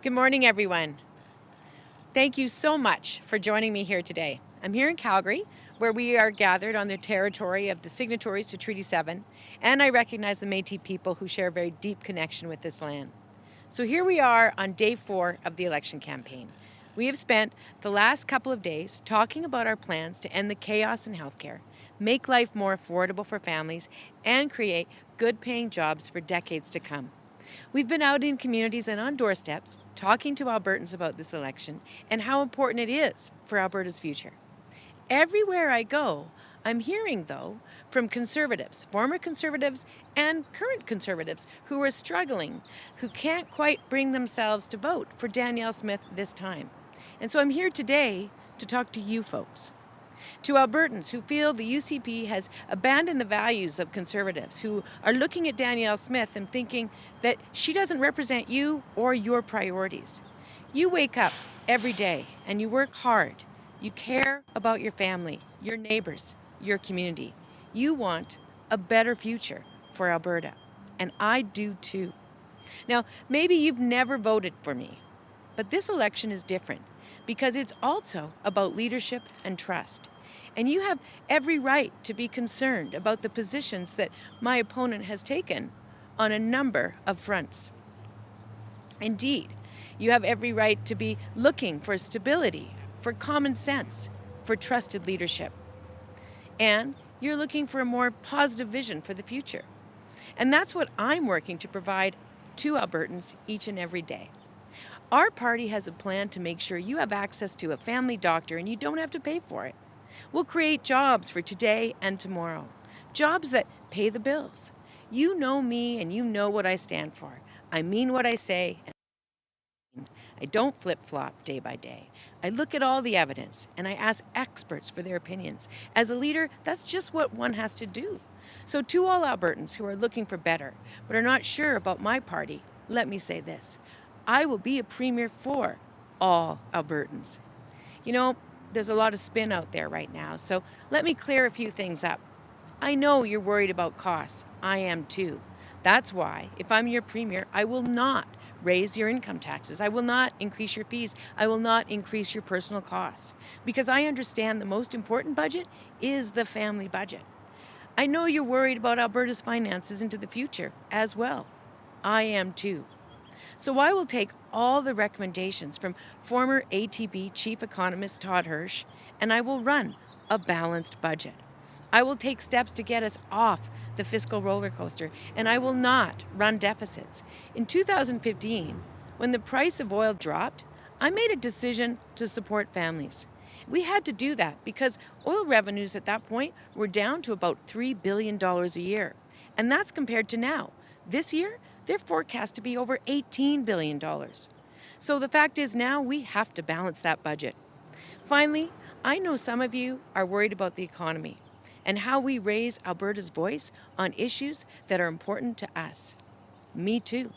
Good morning, everyone. Thank you so much for joining me here today. I'm here in Calgary, where we are gathered on the territory of the signatories to Treaty 7, and I recognize the Métis people who share a very deep connection with this land. So here we are on day 4 of the election campaign. We have spent the last couple of days talking about our plans to end the chaos in healthcare, make life more affordable for families, and create good-paying jobs for decades to come. We've been out in communities and on doorsteps talking to Albertans about this election and how important it is for Alberta's future. Everywhere I go, I'm hearing, though, from conservatives, former conservatives and current conservatives who are struggling, who can't quite bring themselves to vote for Danielle Smith this time. And so I'm here today to talk to you folks. To Albertans who feel the UCP has abandoned the values of conservatives, who are looking at Danielle Smith and thinking that she doesn't represent you or your priorities. You wake up every day and you work hard. You care about your family, your neighbors, your community. You want a better future for Alberta, and I do too. Now, maybe you've never voted for me, but this election is different because it's also about leadership and trust. And you have every right to be concerned about the positions that my opponent has taken on a number of fronts. Indeed, you have every right to be looking for stability, for common sense, for trusted leadership. And you're looking for a more positive vision for the future. And that's what I'm working to provide to Albertans each and every day. Our party has a plan to make sure you have access to a family doctor and you don't have to pay for it. We'll create jobs for today and tomorrow, jobs that pay the bills. You know me and you know what I stand for. I mean what I say. I don't flip-flop day by day. I look at all the evidence and I ask experts for their opinions. As a leader, that's just what one has to do. So to all Albertans who are looking for better but are not sure about my party, let me say this. I will be a premier for all Albertans. You know, there's a lot of spin out there right now, so let me clear a few things up. I know you're worried about costs. I am too. That's why, if I'm your premier, I will not raise your income taxes. I will not increase your fees. I will not increase your personal costs, because I understand the most important budget is the family budget. I know you're worried about Alberta's finances into the future as well. I am too. So I will take all the recommendations from former ATB Chief Economist Todd Hirsch, and I will run a balanced budget. I will take steps to get us off the fiscal roller coaster, and I will not run deficits. In 2015, when the price of oil dropped, I made a decision to support families. We had to do that because oil revenues at that point were down to about $3 billion a year. And that's compared to now. This year, they're forecast to be over $18 billion. So the fact is now we have to balance that budget. Finally, I know some of you are worried about the economy and how we raise Alberta's voice on issues that are important to us. Me too.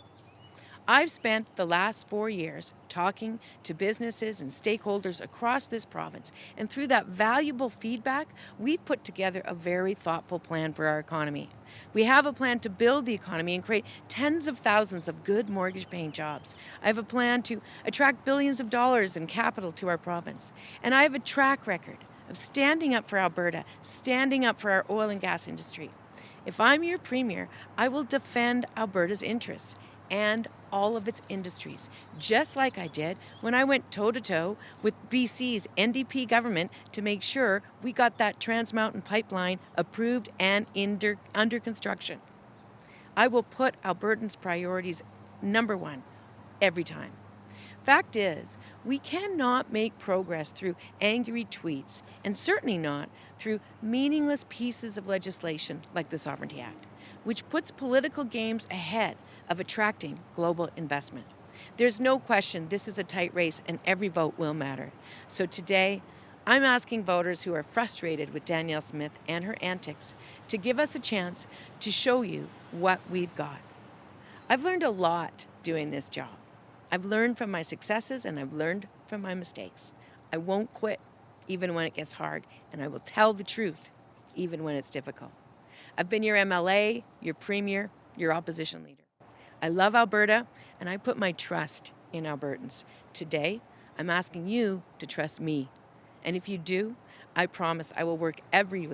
I've spent the last 4 years talking to businesses and stakeholders across this province, and through that valuable feedback, we've put together a very thoughtful plan for our economy. We have a plan to build the economy and create tens of thousands of good mortgage-paying jobs. I have a plan to attract billions of dollars in capital to our province, and I have a track record of standing up for Alberta, standing up for our oil and gas industry. If I'm your premier, I will defend Alberta's interests and all of its industries, just like I did when I went toe-to-toe with BC's NDP government to make sure we got that Trans Mountain pipeline approved and under construction. I will put Albertans' priorities number one every time. Fact is, we cannot make progress through angry tweets, and certainly not through meaningless pieces of legislation like the Sovereignty Act, which puts political games ahead of attracting global investment. There's no question this is a tight race and every vote will matter. So today, I'm asking voters who are frustrated with Danielle Smith and her antics to give us a chance to show you what we've got. I've learned a lot doing this job. I've learned from my successes and I've learned from my mistakes. I won't quit even when it gets hard, and I will tell the truth even when it's difficult. I've been your MLA, your premier, your opposition leader. I love Alberta, and I put my trust in Albertans. Today, I'm asking you to trust me. And if you do, I promise I will work every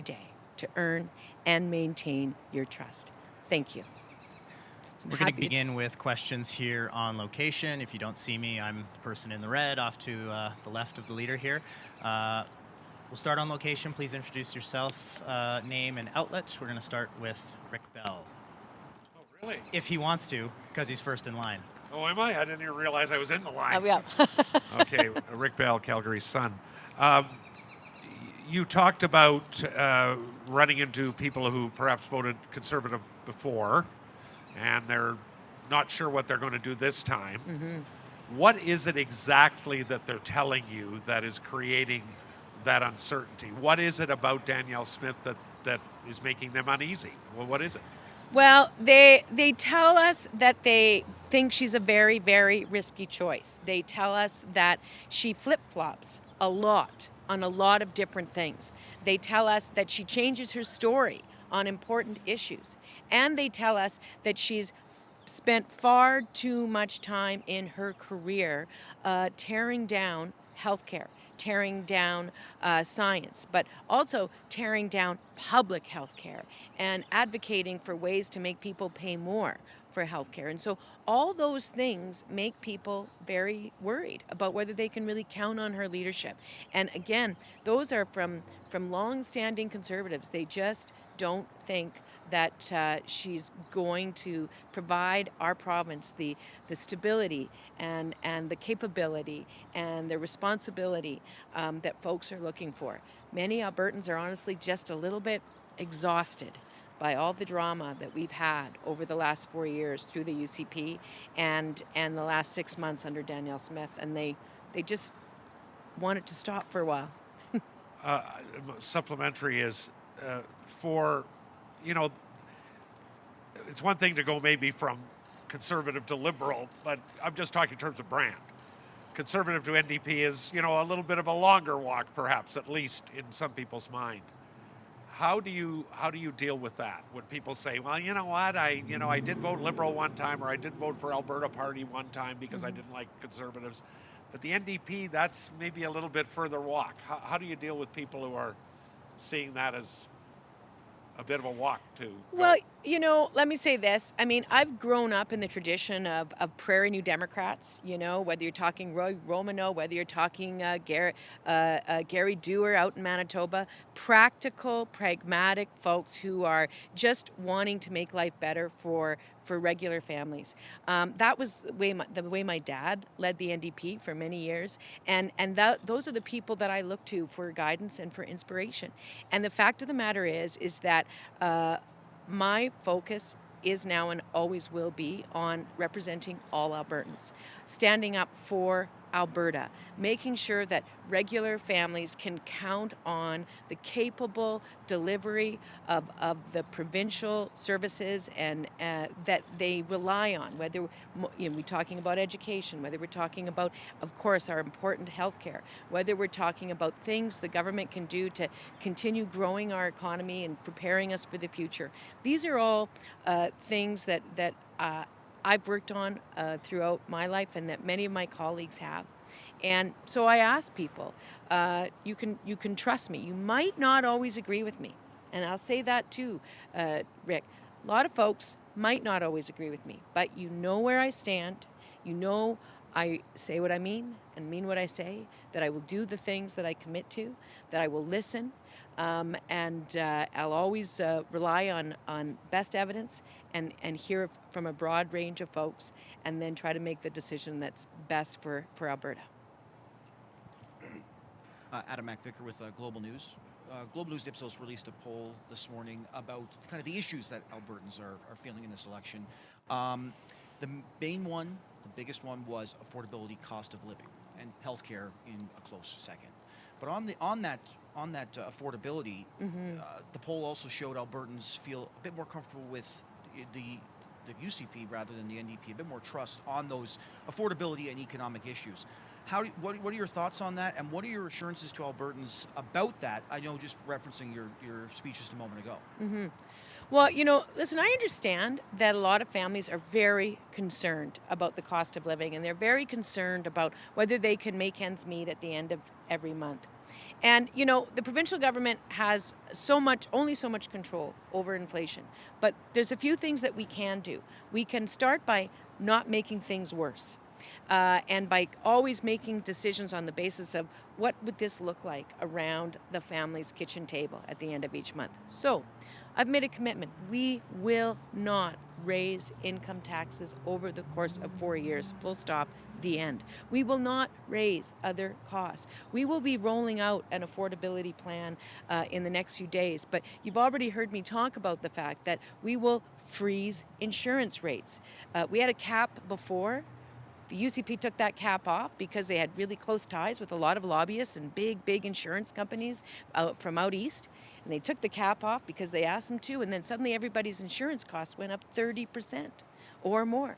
day to earn and maintain your trust. Thank you. So I'm We're going to happy begin with questions here on location. If you don't see me, I'm the person in the red off to the left of the leader here. We'll start on location. Please introduce yourself, name and outlet. We're going to start with Rick Bell. Oh, really? If he wants to, because he's first in line. Oh, am I? I didn't even realize I was in the line. Oh, yeah. Okay, Rick Bell, Calgary's Sun. You talked about running into people who perhaps voted Conservative before, and they're not sure what they're going to do this time. What is it exactly that they're telling you that is creating that uncertainty? What is it about Danielle Smith that is making them uneasy? Well, what is it? Well, they tell us that they think she's a very, very risky choice. They tell us that she flip-flops a lot on a lot of different things. They tell us that she changes her story on important issues. And they tell us that she's spent far too much time in her career tearing down healthcare, tearing down science, but also tearing down public healthcare and advocating for ways to make people pay more for healthcare. And so all those things make people very worried about whether they can really count on her leadership. And again, those are from long-standing Conservatives. They just don't think that she's going to provide our province the stability and the capability and the responsibility that folks are looking for. Many Albertans are honestly just a little bit exhausted by all the drama that we've had over the last 4 years through the UCP and the last 6 months under Danielle Smith, and they just want it to stop for a while. Supplementary is for, it's one thing to go maybe from Conservative to Liberal, but I'm just talking in terms of brand. Conservative to NDP is, a little bit of a longer walk, perhaps, at least in some people's mind. How do you deal with that when people say, well, you know what, I did vote Liberal one time, or I did vote for Alberta Party one time because I didn't like Conservatives, but the NDP, that's maybe a little bit further walk. How do you deal with people who are seeing that as a bit of a walk to go? Well, let me say this. I mean, I've grown up in the tradition of Prairie New Democrats, whether you're talking Roy Romano, whether you're talking Gary Dewar out in Manitoba, practical, pragmatic folks who are just wanting to make life better for regular families. That was the way my dad led the NDP for many years, and those are the people that I look to for guidance and for inspiration. And the fact of the matter is that my focus is now and always will be on representing all Albertans, standing up for Alberta, making sure that regular families can count on the capable delivery of the provincial services and that they rely on, whether we're talking about education, whether we're talking about, of course, our important healthcare, whether we're talking about things the government can do to continue growing our economy and preparing us for the future. These are all things that I've worked on throughout my life and that many of my colleagues have. And so I ask people, you can trust me. You might not always agree with me. And I'll say that too, Rick. A lot of folks might not always agree with me, but you know where I stand. You know I say what I mean and mean what I say, that I will do the things that I commit to, that I will listen, and I'll always rely on best evidence and hear from a broad range of folks and then try to make the decision that's best for Alberta. Adam MacVicker with Global News. Global News Ipsos released a poll this morning about kind of the issues that Albertans are feeling in this election. The main one, the biggest one, was affordability, cost of living, and healthcare in a close second. But on that affordability, the poll also showed Albertans feel a bit more comfortable with the UCP rather than the NDP, a bit more trust on those affordability and economic issues. What are your thoughts on that, and what are your assurances to Albertans about that? I know, just referencing your speech just a moment ago. Well, you know, listen, I understand that a lot of families are very concerned about the cost of living, and they're very concerned about whether they can make ends meet at the end of every month. And, you know, the provincial government has only so much control over inflation. But there's a few things that we can do. We can start by not making things worse. And by always making decisions on the basis of what would this look like around the family's kitchen table at the end of each month. So I've made a commitment. We will not raise income taxes over the course of 4 years, full stop, the end. We will not raise other costs. We will be rolling out an affordability plan in the next few days, but you've already heard me talk about the fact that we will freeze insurance rates. We had a cap before. The UCP took that cap off because they had really close ties with a lot of lobbyists and big insurance companies from out east. And they took the cap off because they asked them to, and then suddenly everybody's insurance costs went up 30% or more.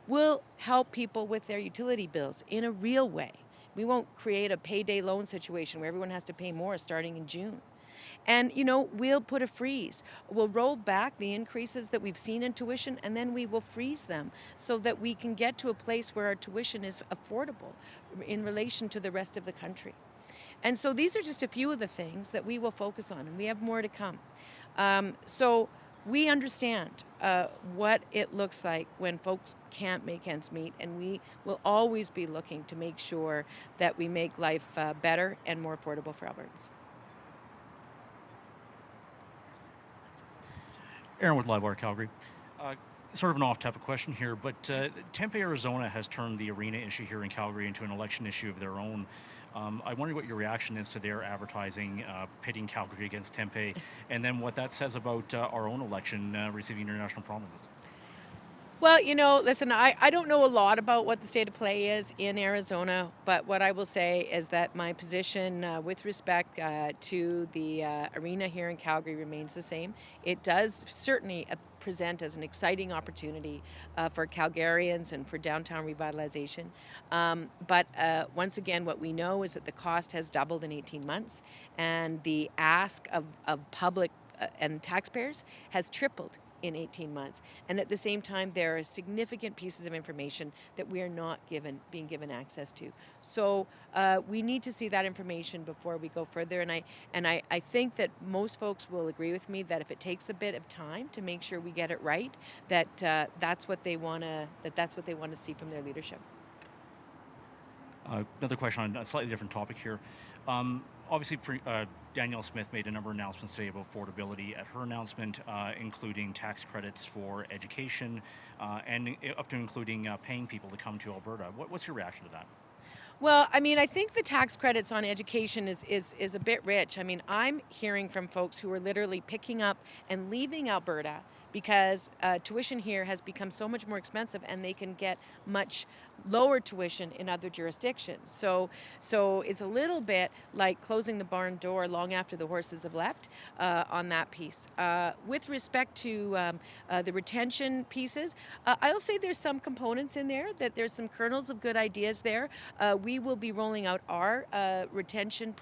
We'll help people with their utility bills in a real way. We won't create a payday loan situation where everyone has to pay more starting in June. And, you know, we'll put a freeze. We'll roll back the increases that we've seen in tuition, and then we will freeze them so that we can get to a place where our tuition is affordable in relation to the rest of the country. And so these are just a few of the things that we will focus on, and we have more to come. So we understand what it looks like when folks can't make ends meet, and we will always be looking to make sure that we make life better and more affordable for Albertans. Aaron with Livewire Calgary. Sort of an off-topic question here, but Tempe, Arizona has turned the arena issue here in Calgary into an election issue of their own. I wonder what your reaction is to their advertising pitting Calgary against Tempe, and then what that says about our own election receiving international promises. Well, you know, listen, I don't know a lot about what the state of play is in Arizona, but what I will say is that my position with respect to the arena here in Calgary remains the same. It does certainly present as an exciting opportunity for Calgarians and for downtown revitalization. But once again, what we know is that the cost has doubled in 18 months, and the ask of public and taxpayers has tripled in 18 months. And at the same time, there are significant pieces of information that we are not being given access to. So we need to see that information before we go further. And I think that most folks will agree with me that if it takes a bit of time to make sure we get it right, that that's what they want to see from their leadership. Another question on a slightly different topic here. Obviously, Danielle Smith made a number of announcements today about affordability at her announcement, including tax credits for education and up to including paying people to come to Alberta. What's your reaction to that? Well, I mean, I think the tax credits on education is a bit rich. I mean, I'm hearing from folks who are literally picking up and leaving Alberta because tuition here has become so much more expensive, and they can get much lower tuition in other jurisdictions. So it's a little bit like closing the barn door long after the horses have left on that piece. With respect to the retention pieces, I'll say there's some components in there, that there's some kernels of good ideas there. We will be rolling out our retention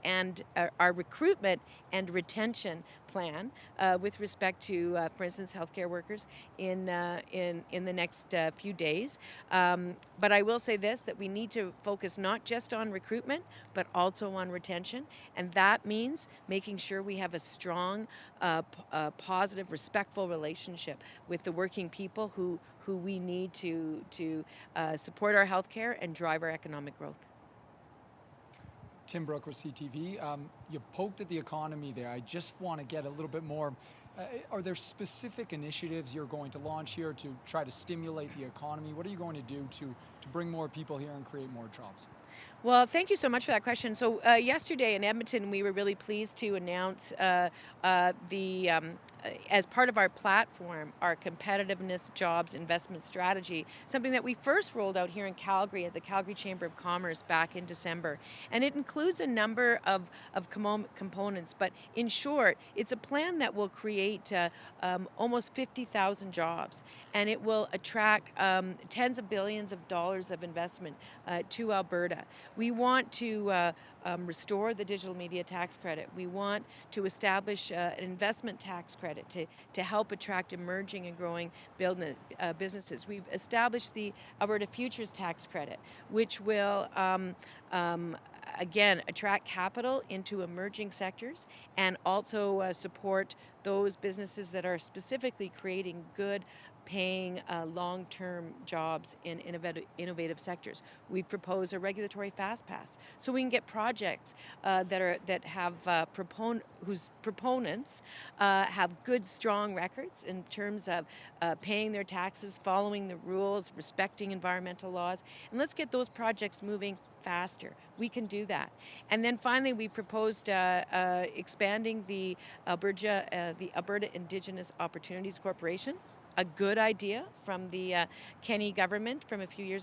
and our recruitment and retention plan with respect to, for instance, healthcare workers in the next few days. But I will say this, that we need to focus not just on recruitment, but also on retention. And that means making sure we have a strong, positive, respectful relationship with the working people who we need to support our healthcare and drive our economic growth. Tim Brooke with CTV. You poked at the economy there. I just want to get a little bit more. Are there specific initiatives you're going to launch here to try to stimulate the economy? What are you going to do to bring more people here and create more jobs? Well, thank you so much for that question. So yesterday in Edmonton, we were really pleased to announce as part of our platform, our competitiveness, jobs, investment strategy, something that we first rolled out here in Calgary at the Calgary Chamber of Commerce back in December. And it includes a number of components, but in short, it's a plan that will create almost 50,000 jobs, and it will attract tens of billions of dollars of investment to Alberta. We want to restore the digital media tax credit. We want to establish an investment tax credit to help attract emerging and growing businesses. We've established the Alberta Futures Tax Credit, which will again attract capital into emerging sectors and also support those businesses that are specifically creating good paying long-term jobs in innovative sectors. We propose a regulatory fast pass so we can get projects that have whose proponents have good, strong records in terms of paying their taxes, following the rules, respecting environmental laws, and let's get those projects moving faster. We can do that. And then finally, we proposed expanding the Alberta Indigenous Opportunities Corporation, a good idea from the Kenney government from a few years